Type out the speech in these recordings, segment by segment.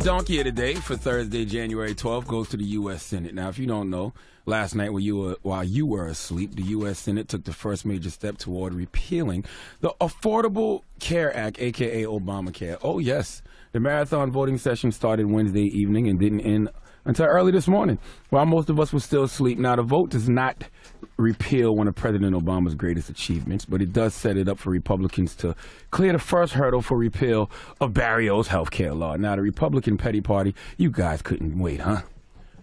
Donkey of the day for Thursday, January 12th goes to the U.S. Senate. Now, if you don't know, last night while you were asleep, the U.S. Senate took the first major step toward repealing the Affordable Care Act, a.k.a. Obamacare. Oh, yes. The marathon voting session started Wednesday evening and didn't end until early this morning, while most of us were still asleep. Now, the vote does not repeal one of President Obama's greatest achievements, but it does set it up for Republicans to clear the first hurdle for repeal of Barry O's health care law. Now, the Republican petty party, you guys couldn't wait, huh?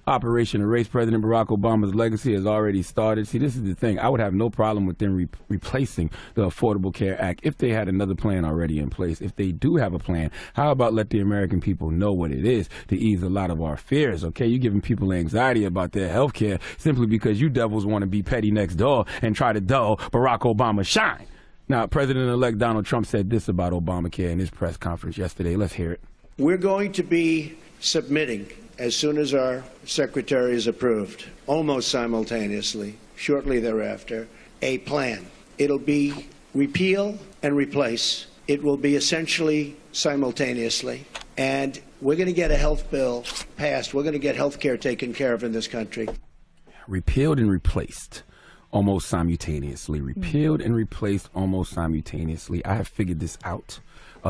Operation Erase President Barack Obama's legacy has already started. See, this is the thing. I would have no problem with them replacing the Affordable Care Act if they had another plan already in place. If they do have a plan, how about let the American people know what it is to ease a lot of our fears, okay? You're giving people anxiety about their health care simply because you devils want to be petty next door and try to dull Barack Obama's shine. Now, President-elect Donald Trump said this about Obamacare in his press conference yesterday. Let's hear it. We're going to be submitting, as soon as our secretary is approved, almost simultaneously, shortly thereafter, a plan. It'll be repeal and replace. It will be essentially simultaneously. And we're going to get a health bill passed. We're going to get health care taken care of in this country. Repealed and replaced almost simultaneously. Repealed and replaced almost simultaneously. I have figured this out.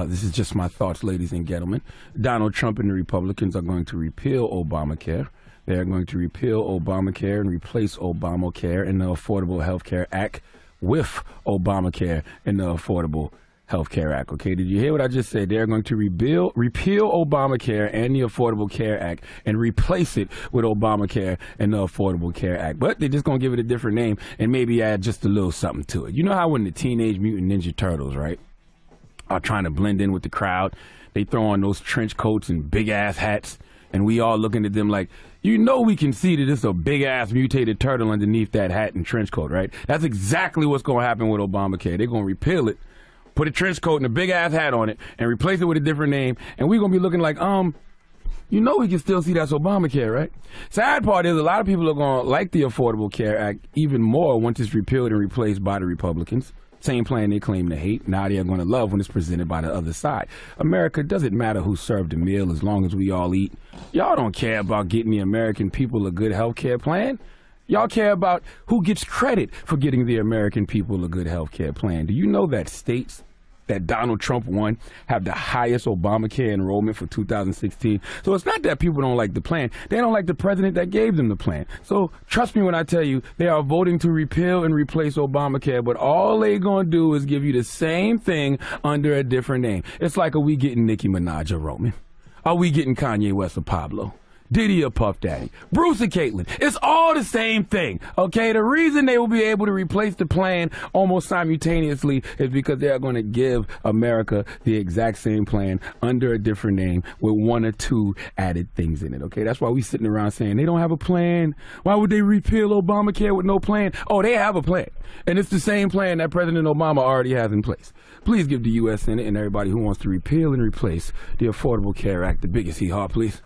This is just my thoughts, ladies and gentlemen. Donald Trump and the Republicans are going to repeal Obamacare. They are going to repeal Obamacare and replace Obamacare and the Affordable Health Care Act with Obamacare and the Affordable Health Care Act. Okay, did you hear what I just said? They're going to repeal Obamacare and the Affordable Care Act and replace it with Obamacare and the Affordable Care Act. But they're just going to give it a different name and maybe add just a little something to it. You know how when the Teenage Mutant Ninja Turtles, right, are trying to blend in with the crowd, they throw on those trench coats and big-ass hats, and we all looking at them like, you know we can see that it's a big-ass mutated turtle underneath that hat and trench coat, right? That's exactly what's going to happen with Obamacare. They're going to repeal it, put a trench coat and a big-ass hat on it, and replace it with a different name, and we're going to be looking like, you know we can still see that's Obamacare, right? Sad part is a lot of people are going to like the Affordable Care Act even more once it's repealed and replaced by the Republicans. Same plan they claim to hate, now they're going to love when it's presented by the other side. America, doesn't matter who served the meal as long as we all eat. Y'all don't care about getting the American people a good health care plan. Y'all care about who gets credit for getting the American people a good health care plan. Do you know that states that Donald Trump won have the highest Obamacare enrollment for 2016? So it's not that people don't like the plan. They don't like the president that gave them the plan. So trust me when I tell you, they are voting to repeal and replace Obamacare, but all they're going to do is give you the same thing under a different name. It's like, are we getting Nicki Minaj or Roman? Are we getting Kanye West or Pablo? Diddy or Puff Daddy, Bruce or Caitlyn, it's all the same thing, okay? The reason they will be able to replace the plan almost simultaneously is because they are going to give America the exact same plan under a different name with one or two added things in it, okay? That's why we sitting around saying they don't have a plan. Why would they repeal Obamacare with no plan? Oh, they have a plan, and it's the same plan that President Obama already has in place. Please give the U.S. Senate and everybody who wants to repeal and replace the Affordable Care Act the biggest hee-haw, please.